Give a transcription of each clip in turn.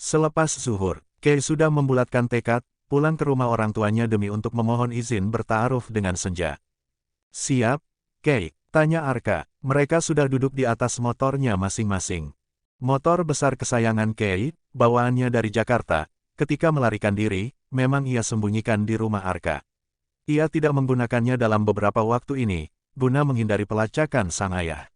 Selepas zuhur, Kei sudah membulatkan tekad, pulang ke rumah orang tuanya demi untuk memohon izin bertaaruf dengan Senja. Siap, Kei, tanya Arka. Mereka sudah duduk di atas motornya masing-masing. Motor besar kesayangan Kei, bawaannya dari Jakarta, ketika melarikan diri, memang ia sembunyikan di rumah Arka. Ia tidak menggunakannya dalam beberapa waktu ini, guna menghindari pelacakan sang ayah.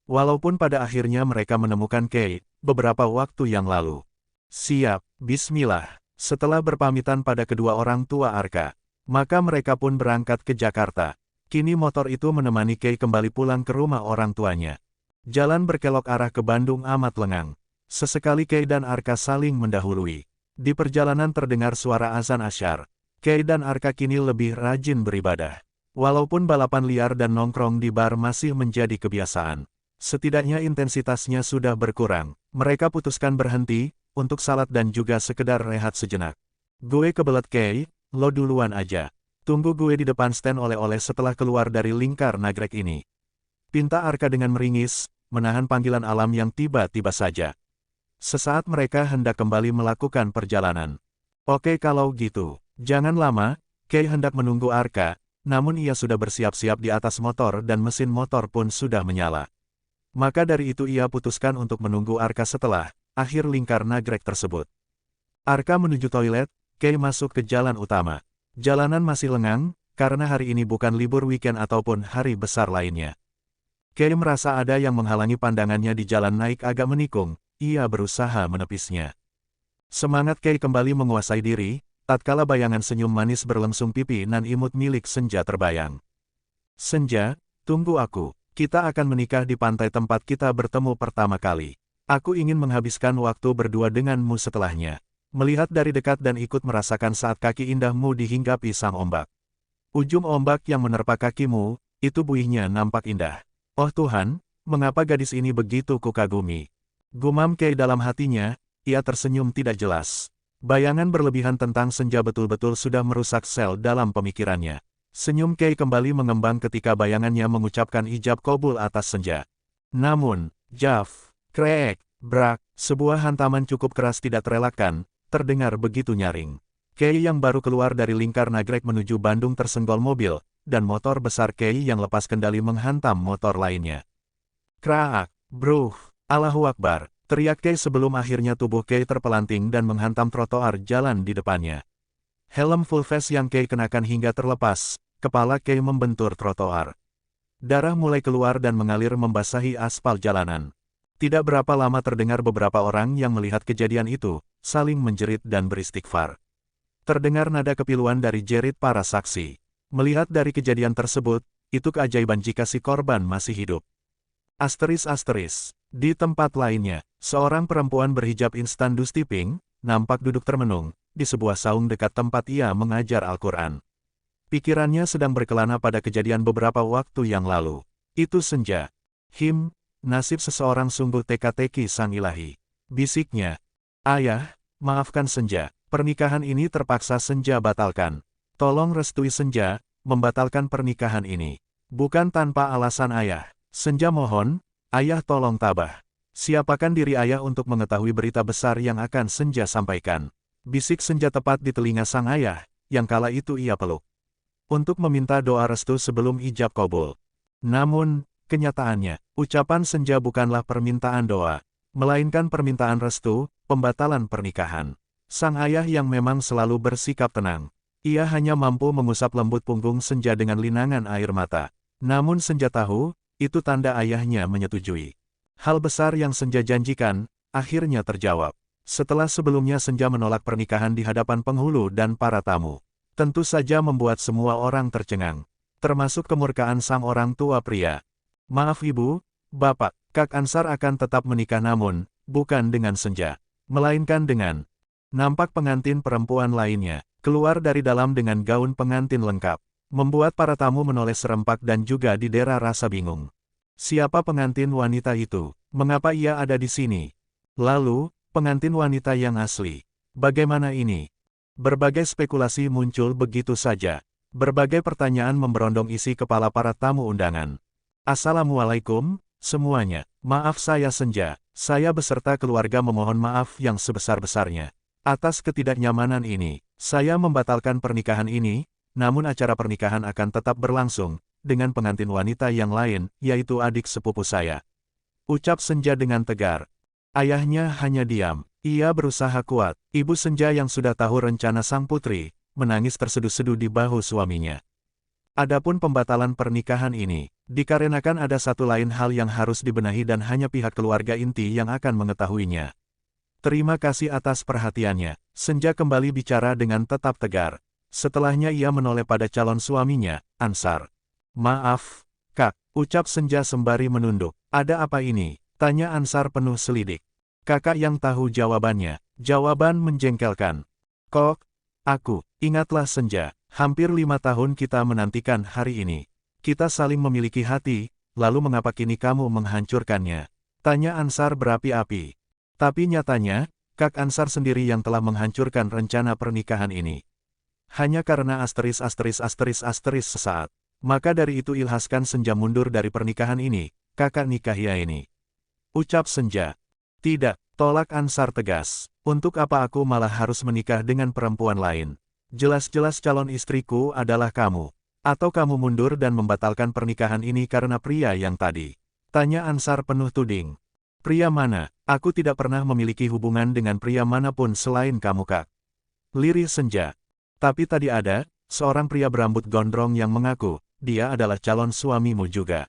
Walaupun pada akhirnya mereka menemukan Kei, beberapa waktu yang lalu. Siap, bismillah. Setelah berpamitan pada kedua orang tua Arka, maka mereka pun berangkat ke Jakarta. Kini motor itu menemani Kei kembali pulang ke rumah orang tuanya. Jalan berkelok arah ke Bandung amat lengang. Sesekali Kei dan Arka saling mendahului. Di perjalanan terdengar suara azan asyar. Kei dan Arka kini lebih rajin beribadah. Walaupun balapan liar dan nongkrong di bar masih menjadi kebiasaan, setidaknya intensitasnya sudah berkurang. Mereka putuskan berhenti, untuk salat dan juga sekedar rehat sejenak. Gue kebelet Kei, lo duluan aja. Tunggu gue di depan stand oleh-oleh setelah keluar dari lingkar nagrek ini. Pinta Arka dengan meringis, menahan panggilan alam yang tiba-tiba saja. Sesaat mereka hendak kembali melakukan perjalanan. Oke kalau gitu, jangan lama, Kei hendak menunggu Arka, namun ia sudah bersiap-siap di atas motor dan mesin motor pun sudah menyala. Maka dari itu ia putuskan untuk menunggu Arka setelah akhir lingkar nagrek tersebut. Arka menuju toilet, Kei masuk ke jalan utama. Jalanan masih lengang, karena hari ini bukan libur weekend ataupun hari besar lainnya. Kei merasa ada yang menghalangi pandangannya di jalan naik agak menikung, ia berusaha menepisnya. Semangat Kei kembali menguasai diri, tatkala bayangan senyum manis berlemsung pipi nan imut milik Senja terbayang. Senja, tunggu aku, kita akan menikah di pantai tempat kita bertemu pertama kali. Aku ingin menghabiskan waktu berdua denganmu setelahnya. Melihat dari dekat dan ikut merasakan saat kaki indahmu dihinggapi sang ombak. Ujung ombak yang menerpa kakimu, itu buihnya nampak indah. Oh Tuhan, mengapa gadis ini begitu kukagumi? Gumam Kei dalam hatinya, ia tersenyum tidak jelas. Bayangan berlebihan tentang Senja betul-betul sudah merusak sel dalam pemikirannya. Senyum Kei kembali mengembang ketika bayangannya mengucapkan ijab kabul atas Senja. Namun, jaf, krek, brak, sebuah hantaman cukup keras tidak terelakkan, terdengar begitu nyaring. Kei yang baru keluar dari lingkar nagrek menuju Bandung tersenggol mobil, dan motor besar Kei yang lepas kendali menghantam motor lainnya. Kraak, bruh, Allahu Akbar, teriak Kei sebelum akhirnya tubuh Kei terpelanting dan menghantam trotoar jalan di depannya. Helm full face yang Kei kenakan hingga terlepas, kepala Kei membentur trotoar. Darah mulai keluar dan mengalir membasahi aspal jalanan. Tidak berapa lama terdengar beberapa orang yang melihat kejadian itu, saling menjerit dan beristighfar. Terdengar nada kepiluan dari jerit para saksi. Melihat dari kejadian tersebut, itu keajaiban jika si korban masih hidup. Asteris. Di tempat lainnya, seorang perempuan berhijab instan Dusty Pink, nampak duduk termenung, di sebuah saung dekat tempat ia mengajar Al-Quran. Pikirannya sedang berkelana pada kejadian beberapa waktu yang lalu. Itu Senja. Nasib seseorang sungguh teka-teki sang ilahi. Bisiknya. Ayah, maafkan Senja, pernikahan ini terpaksa Senja batalkan. Tolong restui Senja, membatalkan pernikahan ini. Bukan tanpa alasan ayah. Senja mohon, ayah tolong tabah. Siapakan diri ayah untuk mengetahui berita besar yang akan Senja sampaikan. Bisik Senja tepat di telinga sang ayah, yang kala itu ia peluk. Untuk meminta doa restu sebelum ijab kabul. Namun, kenyataannya, ucapan Senja bukanlah permintaan doa, melainkan permintaan restu, pembatalan pernikahan. Sang ayah yang memang selalu bersikap tenang. Ia hanya mampu mengusap lembut punggung Senja dengan linangan air mata. Namun Senja tahu, itu tanda ayahnya menyetujui. Hal besar yang Senja janjikan, akhirnya terjawab. Setelah sebelumnya Senja menolak pernikahan di hadapan penghulu dan para tamu. Tentu saja membuat semua orang tercengang. Termasuk kemurkaan sang orang tua pria. Maaf ibu, bapak, Kak Ansar akan tetap menikah namun, bukan dengan Senja. Melainkan dengan. Nampak pengantin perempuan lainnya, keluar dari dalam dengan gaun pengantin lengkap. Membuat para tamu menoleh serempak dan juga didera rasa bingung. Siapa pengantin wanita itu? Mengapa ia ada di sini? Lalu, pengantin wanita yang asli. Bagaimana ini? Berbagai spekulasi muncul begitu saja. Berbagai pertanyaan memberondong isi kepala para tamu undangan. Assalamualaikum, semuanya. Maaf saya Senja, saya beserta keluarga memohon maaf yang sebesar-besarnya. Atas ketidaknyamanan ini, saya membatalkan pernikahan ini, namun acara pernikahan akan tetap berlangsung, dengan pengantin wanita yang lain, yaitu adik sepupu saya. Ucap Senja dengan tegar. Ayahnya hanya diam. Ia berusaha kuat. Ibu Senja yang sudah tahu rencana sang putri, menangis terseduh-seduh di bahu suaminya. Adapun pembatalan pernikahan ini, dikarenakan ada satu lain hal yang harus dibenahi dan hanya pihak keluarga inti yang akan mengetahuinya. Terima kasih atas perhatiannya. Senja kembali bicara dengan tetap tegar. Setelahnya ia menoleh pada calon suaminya, Ansar. Maaf, Kak, ucap Senja sembari menunduk. Ada apa ini? Tanya Ansar penuh selidik. Kakak yang tahu jawabannya. Jawaban menjengkelkan. Kok, aku, ingatlah Senja. Hampir 5 tahun kita menantikan hari ini. Kita saling memiliki hati, lalu mengapa kini kamu menghancurkannya? Tanya Ansar berapi-api. Tapi nyatanya, Kak Ansar sendiri yang telah menghancurkan rencana pernikahan ini. Hanya karena sesaat. Maka dari itu ilhaskan Senja mundur dari pernikahan ini, kakak nikahi ini. Ucap Senja. Tidak, tolak Ansar tegas. Untuk apa aku malah harus menikah dengan perempuan lain? Jelas-jelas calon istriku adalah kamu. Atau kamu mundur dan membatalkan pernikahan ini karena pria yang tadi? Tanya Ansar penuh tuding. Pria mana? Aku tidak pernah memiliki hubungan dengan pria manapun selain kamu Kak. Lirih Senja. Tapi tadi ada, seorang pria berambut gondrong yang mengaku, dia adalah calon suamimu juga.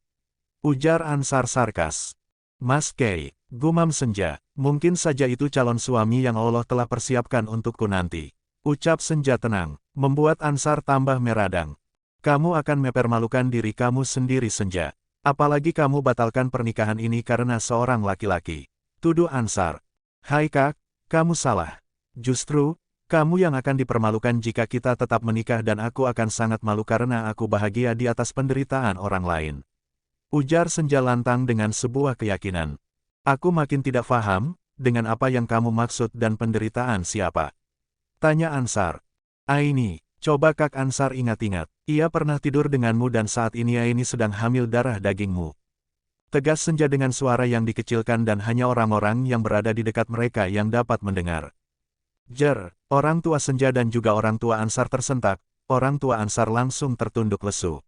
Ujar Ansar sarkas. Mas Kei, gumam Senja, mungkin saja itu calon suami yang Allah telah persiapkan untukku nanti. Ucap Senja tenang, membuat Ansar tambah meradang. Kamu akan mempermalukan diri kamu sendiri Senja. Apalagi kamu batalkan pernikahan ini karena seorang laki-laki. Tuduh Ansar. Hai Kak, kamu salah. Justru, kamu yang akan dipermalukan jika kita tetap menikah dan aku akan sangat malu karena aku bahagia di atas penderitaan orang lain. Ujar Senja lantang dengan sebuah keyakinan. Aku makin tidak paham, dengan apa yang kamu maksud dan penderitaan siapa? Tanya Ansar. Aini, coba Kak Ansar ingat-ingat, ia pernah tidur denganmu dan saat ini Aini sedang hamil darah dagingmu. Tegas Senja dengan suara yang dikecilkan dan hanya orang-orang yang berada di dekat mereka yang dapat mendengar. Jer, orang tua Senja dan juga orang tua Ansar tersentak, orang tua Ansar langsung tertunduk lesu.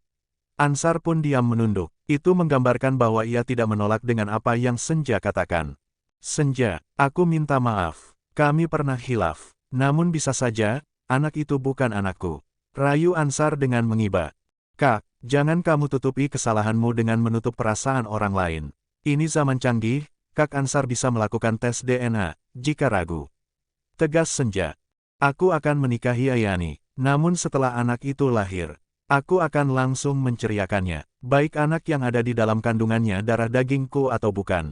Ansar pun diam menunduk, itu menggambarkan bahwa ia tidak menolak dengan apa yang Senja katakan. Senja, aku minta maaf, kami pernah khilaf. Namun bisa saja, anak itu bukan anakku. Rayu Ansar dengan mengiba. Kak, jangan kamu tutupi kesalahanmu dengan menutup perasaan orang lain. Ini zaman canggih, Kak Ansar bisa melakukan tes DNA, jika ragu. Tegas Senja. Aku akan menikahi Ayani, namun setelah anak itu lahir, aku akan langsung menceriakannya, baik anak yang ada di dalam kandungannya darah dagingku atau bukan.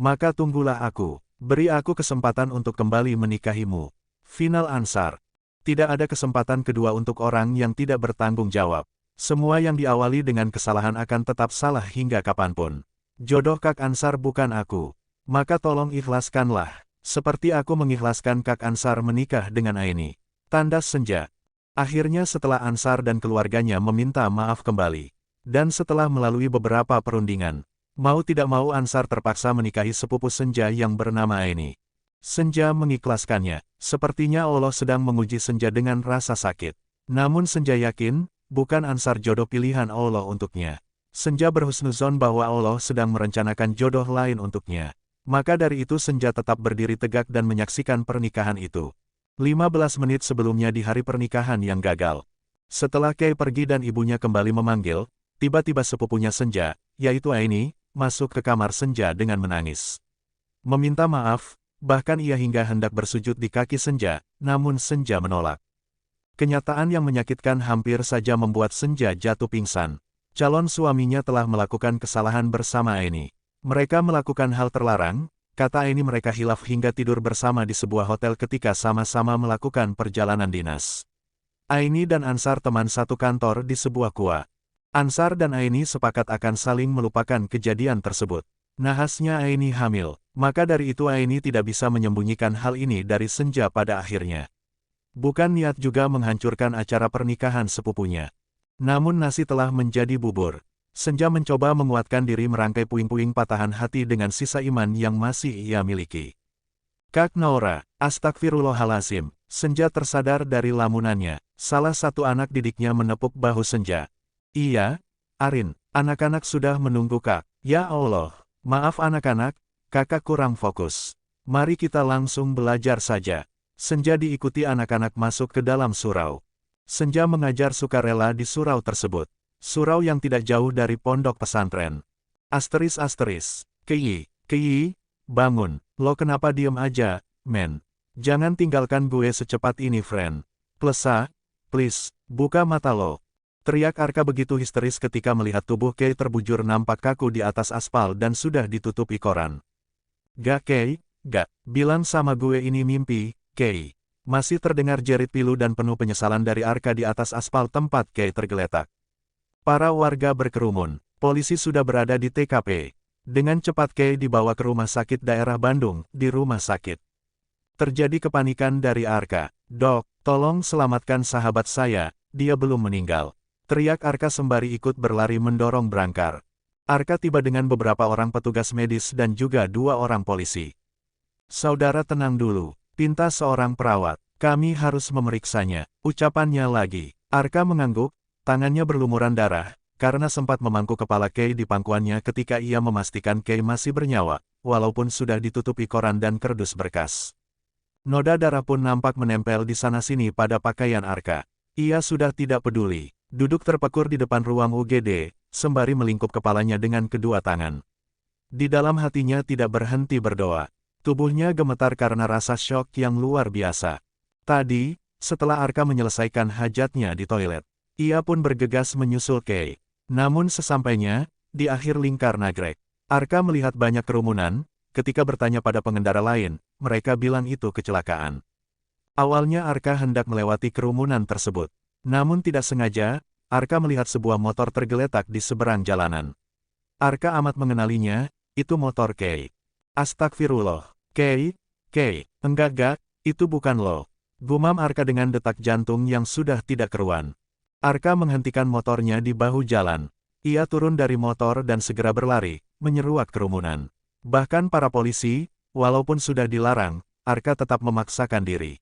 Maka tunggulah aku, beri aku kesempatan untuk kembali menikahimu. Final Ansar. Tidak ada kesempatan kedua untuk orang yang tidak bertanggung jawab. Semua yang diawali dengan kesalahan akan tetap salah hingga kapanpun. Jodoh Kak Ansar bukan aku. Maka tolong ikhlaskanlah, seperti aku mengikhlaskan Kak Ansar menikah dengan Aini. Tandas Senja. Akhirnya setelah Ansar dan keluarganya meminta maaf kembali, dan setelah melalui beberapa perundingan, mau tidak mau Ansar terpaksa menikahi sepupu Senja yang bernama Aini. Senja mengikhlaskannya, sepertinya Allah sedang menguji Senja dengan rasa sakit. Namun Senja yakin, bukan Ansar jodoh pilihan Allah untuknya. Senja berhusnuzon bahwa Allah sedang merencanakan jodoh lain untuknya. Maka dari itu Senja tetap berdiri tegak dan menyaksikan pernikahan itu. 15 menit sebelumnya di hari pernikahan yang gagal. Setelah Kei pergi dan ibunya kembali memanggil, tiba-tiba sepupunya Senja, yaitu Aini, masuk ke kamar Senja dengan menangis. Meminta maaf, bahkan ia hingga hendak bersujud di kaki Senja, namun Senja menolak. Kenyataan yang menyakitkan hampir saja membuat Senja jatuh pingsan. Calon suaminya telah melakukan kesalahan bersama Aini. Mereka melakukan hal terlarang, kata Aini mereka khilaf hingga tidur bersama di sebuah hotel ketika sama-sama melakukan perjalanan dinas. Aini dan Ansar teman satu kantor di sebuah gua. Ansar dan Aini sepakat akan saling melupakan kejadian tersebut. Nahasnya Aini hamil, maka dari itu Aini tidak bisa menyembunyikan hal ini dari Senja pada akhirnya. Bukan niat juga menghancurkan acara pernikahan sepupunya. Namun nasi telah menjadi bubur. Senja mencoba menguatkan diri merangkai puing-puing patahan hati dengan sisa iman yang masih ia miliki. Kak Naura, astagfirullahalazim. Senja tersadar dari lamunannya. Salah satu anak didiknya menepuk bahu Senja. Iya, Arin, anak-anak sudah menunggu Kak. Ya Allah, maaf anak-anak, kakak kurang fokus. Mari kita langsung belajar saja. Senja diikuti anak-anak masuk ke dalam surau. Senja mengajar sukarela di surau tersebut. Surau yang tidak jauh dari pondok pesantren. Asteris. Kei, bangun. Lo kenapa diem aja, men? Jangan tinggalkan gue secepat ini, friend. Klesa, please, buka mata lo. Teriak Arka begitu histeris ketika melihat tubuh Kei terbujur nampak kaku di atas aspal dan sudah ditutupi koran. Gak Kei, gak. Bilang sama gue ini mimpi, Kei. Masih terdengar jerit pilu dan penuh penyesalan dari Arka di atas aspal tempat Kei tergeletak. Para warga berkerumun. Polisi sudah berada di TKP. Dengan cepat Kei dibawa ke rumah sakit daerah Bandung. Di rumah sakit terjadi kepanikan dari Arka. Dok, tolong selamatkan sahabat saya, dia belum meninggal. Teriak Arka sembari ikut berlari mendorong Brangkar. Arka tiba dengan beberapa orang petugas medis dan juga 2 orang polisi. Saudara tenang dulu, pinta seorang perawat. Kami harus memeriksanya, ucapannya lagi. Arka mengangguk, tangannya berlumuran darah, karena sempat memangku kepala Kei di pangkuannya ketika ia memastikan Kei masih bernyawa, walaupun sudah ditutupi koran dan kerdus berkas. Noda darah pun nampak menempel di sana-sini pada pakaian Arka. Ia sudah tidak peduli, duduk terpekur di depan ruang UGD, sembari melingkup kepalanya dengan kedua tangan. Di dalam hatinya tidak berhenti berdoa. Tubuhnya gemetar karena rasa syok yang luar biasa. Tadi, setelah Arka menyelesaikan hajatnya di toilet, ia pun bergegas menyusul Kei. Namun sesampainya, di akhir lingkar nagrek, Arka melihat banyak kerumunan. Ketika bertanya pada pengendara lain, mereka bilang itu kecelakaan. Awalnya Arka hendak melewati kerumunan tersebut. Namun tidak sengaja, Arka melihat sebuah motor tergeletak di seberang jalanan. Arka amat mengenalinya, itu motor Kei. Astagfirullah. Kei, enggak, itu bukan lo. Gumam Arka dengan detak jantung yang sudah tidak keruan. Arka menghentikan motornya di bahu jalan. Ia turun dari motor dan segera berlari, menyeruak kerumunan. Bahkan para polisi, walaupun sudah dilarang, Arka tetap memaksakan diri.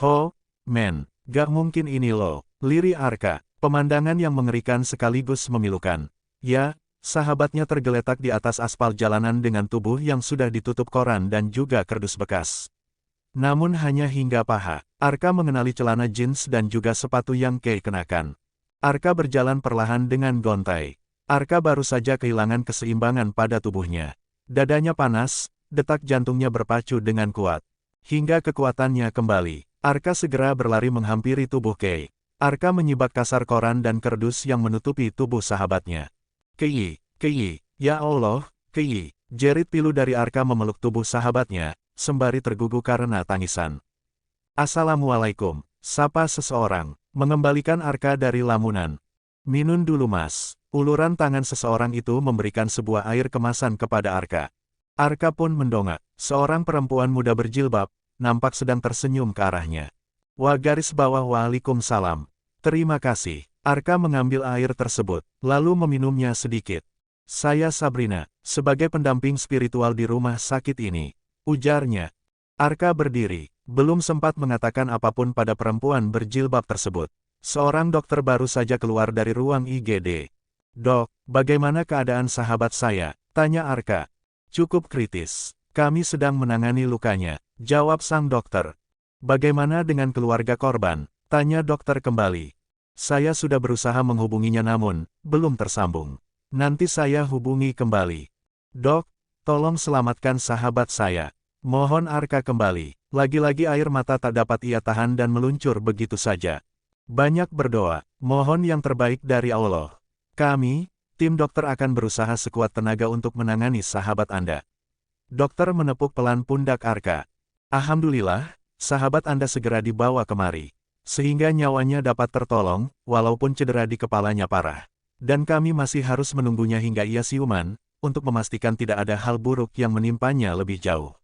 Ho, men, gak mungkin ini lo, liri Arka. Pemandangan yang mengerikan sekaligus memilukan. Ya, sahabatnya tergeletak di atas aspal jalanan dengan tubuh yang sudah ditutup koran dan juga kerdus bekas. Namun hanya hingga paha, Arka mengenali celana jeans dan juga sepatu yang Kei kenakan. Arka berjalan perlahan dengan gontai. Arka baru saja kehilangan keseimbangan pada tubuhnya. Dadanya panas, detak jantungnya berpacu dengan kuat. Hingga kekuatannya kembali, Arka segera berlari menghampiri tubuh Kei. Arka menyibak kasar koran dan kerdus yang menutupi tubuh sahabatnya. Kei, ya Allah, Kei. Jerit pilu dari Arka memeluk tubuh sahabatnya, sembari tergugu karena tangisan. Assalamualaikum, sapa seseorang, mengembalikan Arka dari lamunan. Minum dulu mas. Uluran tangan seseorang itu memberikan sebuah air kemasan kepada Arka. Arka pun mendongak, seorang perempuan muda berjilbab, nampak sedang tersenyum ke arahnya. Waalaikumsalam. Terima kasih. Arka mengambil air tersebut, lalu meminumnya sedikit. Saya Sabrina, sebagai pendamping spiritual di rumah sakit ini, ujarnya. Arka berdiri, belum sempat mengatakan apapun pada perempuan berjilbab tersebut. Seorang dokter baru saja keluar dari ruang IGD. Dok, bagaimana keadaan sahabat saya? Tanya Arka. Cukup kritis. Kami sedang menangani lukanya, jawab sang dokter. Bagaimana dengan keluarga korban? Tanya dokter kembali. Saya sudah berusaha menghubunginya namun, belum tersambung. Nanti saya hubungi kembali. Dok, tolong selamatkan sahabat saya. Mohon Arka kembali. Lagi-lagi air mata tak dapat ia tahan dan meluncur begitu saja. Banyak berdoa, mohon yang terbaik dari Allah. Kami, tim dokter akan berusaha sekuat tenaga untuk menangani sahabat Anda. Dokter menepuk pelan pundak Arka. Alhamdulillah, sahabat Anda segera dibawa kemari. Sehingga nyawanya dapat tertolong, walaupun cedera di kepalanya parah. Dan kami masih harus menunggunya hingga ia siuman, untuk memastikan tidak ada hal buruk yang menimpanya lebih jauh.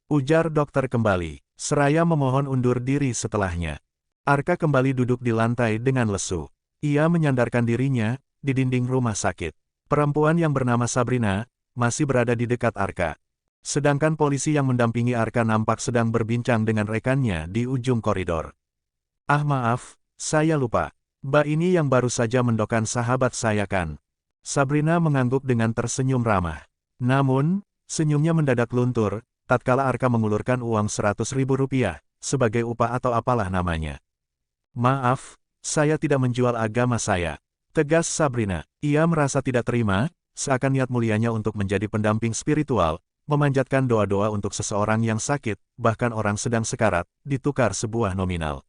Ujar dokter kembali, seraya memohon undur diri setelahnya. Arka kembali duduk di lantai dengan lesu. Ia menyandarkan dirinya, di dinding rumah sakit. Perempuan yang bernama Sabrina, masih berada di dekat Arka. Sedangkan polisi yang mendampingi Arka nampak sedang berbincang dengan rekannya di ujung koridor. Ah maaf, saya lupa. Mbak ini yang baru saja mendoakan sahabat saya kan? Sabrina mengangguk dengan tersenyum ramah. Namun, senyumnya mendadak luntur, tatkala Arka mengulurkan uang 100.000 rupiah, sebagai upah atau apalah namanya. Maaf, saya tidak menjual agama saya. Tegas Sabrina. Ia merasa tidak terima, seakan niat mulianya untuk menjadi pendamping spiritual, memanjatkan doa-doa untuk seseorang yang sakit, bahkan orang sedang sekarat, ditukar sebuah nominal.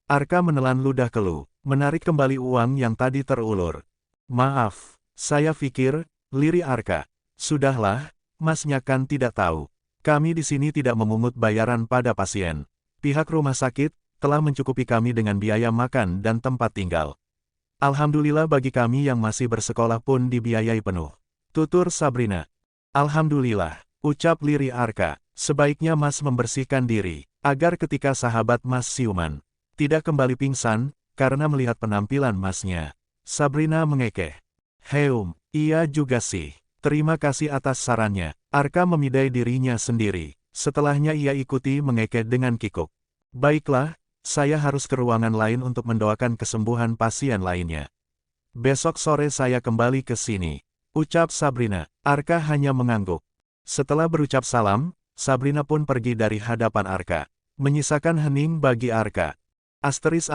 Arka menelan ludah keluh, menarik kembali uang yang tadi terulur. Maaf, saya pikir, lirih Arka. Sudahlah, masnya kan tidak tahu. Kami di sini tidak memungut bayaran pada pasien. Pihak rumah sakit telah mencukupi kami dengan biaya makan dan tempat tinggal. Alhamdulillah bagi kami yang masih bersekolah pun dibiayai penuh. Tutur Sabrina. Alhamdulillah, ucap lirih Arka. Sebaiknya Mas membersihkan diri, agar ketika sahabat Mas siuman, tidak kembali pingsan, karena melihat penampilan Masnya. Sabrina mengekeh. Iya juga sih. Terima kasih atas sarannya. Arka memidai dirinya sendiri. Setelahnya ia ikuti mengekeh dengan kikuk. Baiklah, saya harus ke ruangan lain untuk mendoakan kesembuhan pasien lainnya. Besok sore saya kembali ke sini, ucap Sabrina. Arka hanya mengangguk. Setelah berucap salam, Sabrina pun pergi dari hadapan Arka, menyisakan hening bagi Arka. Asteris.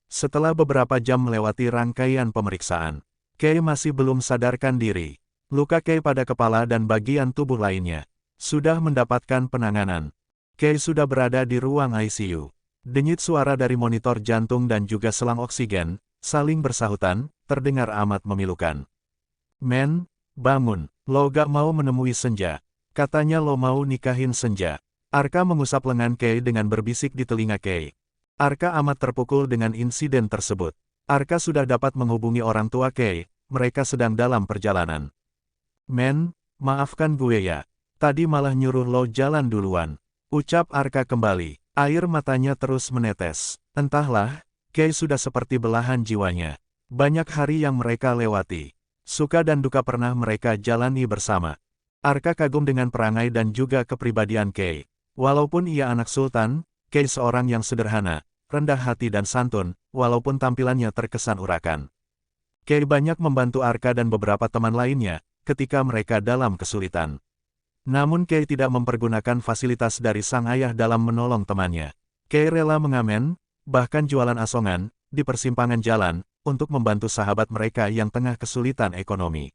Setelah beberapa jam melewati rangkaian pemeriksaan, Kay masih belum sadarkan diri. Luka Kay pada kepala dan bagian tubuh lainnya sudah mendapatkan penanganan. Kay sudah berada di ruang ICU. Denyut suara dari monitor jantung dan juga selang oksigen, saling bersahutan, terdengar amat memilukan. Men, bangun, lo gak mau menemui Senja. Katanya lo mau nikahin Senja. Arka mengusap lengan Kay dengan berbisik di telinga Kay. Arka amat terpukul dengan insiden tersebut. Arka sudah dapat menghubungi orang tua Kay, mereka sedang dalam perjalanan. Men, maafkan gue ya. Tadi malah nyuruh lo jalan duluan. Ucap Arka kembali. Air matanya terus menetes. Entahlah, Kay sudah seperti belahan jiwanya. Banyak hari yang mereka lewati. Suka dan duka pernah mereka jalani bersama. Arka kagum dengan perangai dan juga kepribadian Kay. Walaupun ia anak sultan, Kay seorang yang sederhana, rendah hati dan santun, walaupun tampilannya terkesan urakan. Kay banyak membantu Arka dan beberapa teman lainnya, ketika mereka dalam kesulitan. Namun Kay tidak mempergunakan fasilitas dari sang ayah dalam menolong temannya. Kay rela mengamen, bahkan jualan asongan, di persimpangan jalan, untuk membantu sahabat mereka yang tengah kesulitan ekonomi.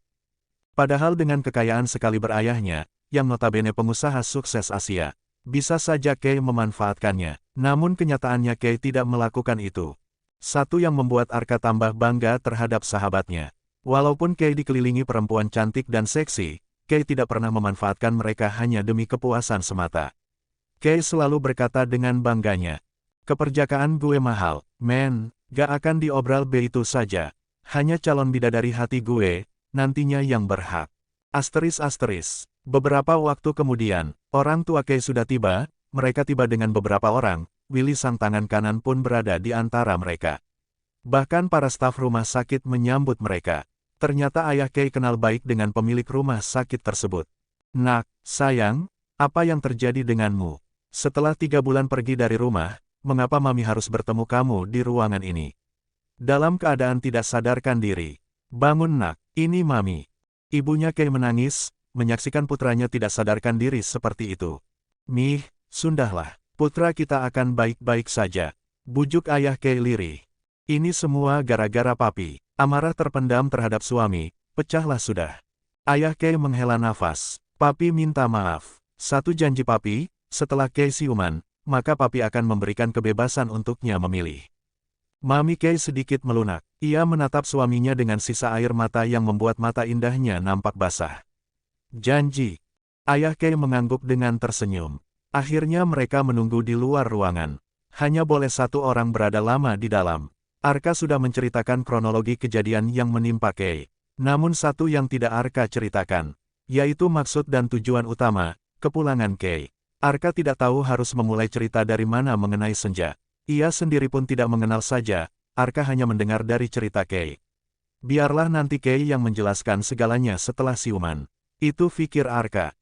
Padahal dengan kekayaan sekaliber ayahnya, yang notabene pengusaha sukses Asia, bisa saja Kay memanfaatkannya. Namun kenyataannya Kay tidak melakukan itu. Satu yang membuat Arka tambah bangga terhadap sahabatnya. Walaupun Kay dikelilingi perempuan cantik dan seksi, Kay tidak pernah memanfaatkan mereka hanya demi kepuasan semata. Kay selalu berkata dengan bangganya, keperjakaan gue mahal, men, gak akan diobral begitu saja. Hanya calon bidadari hati gue, nantinya yang berhak. Asteris. Beberapa waktu kemudian, orang tua Kay sudah tiba, mereka tiba dengan beberapa orang, Willy sang tangan kanan pun berada di antara mereka. Bahkan para staf rumah sakit menyambut mereka. Ternyata ayah Kay kenal baik dengan pemilik rumah sakit tersebut. Nak, sayang, apa yang terjadi denganmu? Setelah 3 bulan pergi dari rumah, mengapa Mami harus bertemu kamu di ruangan ini? Dalam keadaan tidak sadarkan diri. Bangun nak, ini Mami. Ibunya Kay menangis, menyaksikan putranya tidak sadarkan diri seperti itu. Mih, sudahlah, putra kita akan baik-baik saja. Bujuk ayah Kay lirih. Ini semua gara-gara papi. Amarah terpendam terhadap suami, pecahlah sudah. Ayah Kay menghela nafas. Papi minta maaf. Satu janji papi, setelah Kay siuman, maka papi akan memberikan kebebasan untuknya memilih. Mami Kay sedikit melunak. Ia menatap suaminya dengan sisa air mata yang membuat mata indahnya nampak basah. Janji. Ayah Kay mengangguk dengan tersenyum. Akhirnya mereka menunggu di luar ruangan. Hanya boleh satu orang berada lama di dalam. Arka sudah menceritakan kronologi kejadian yang menimpa Kay. Namun satu yang tidak Arka ceritakan, yaitu maksud dan tujuan utama, kepulangan Kay. Arka tidak tahu harus memulai cerita dari mana mengenai Senja. Ia sendiri pun tidak mengenal saja, Arka hanya mendengar dari cerita Kay. Biarlah nanti Kei yang menjelaskan segalanya setelah siuman. Itu pikir Arka.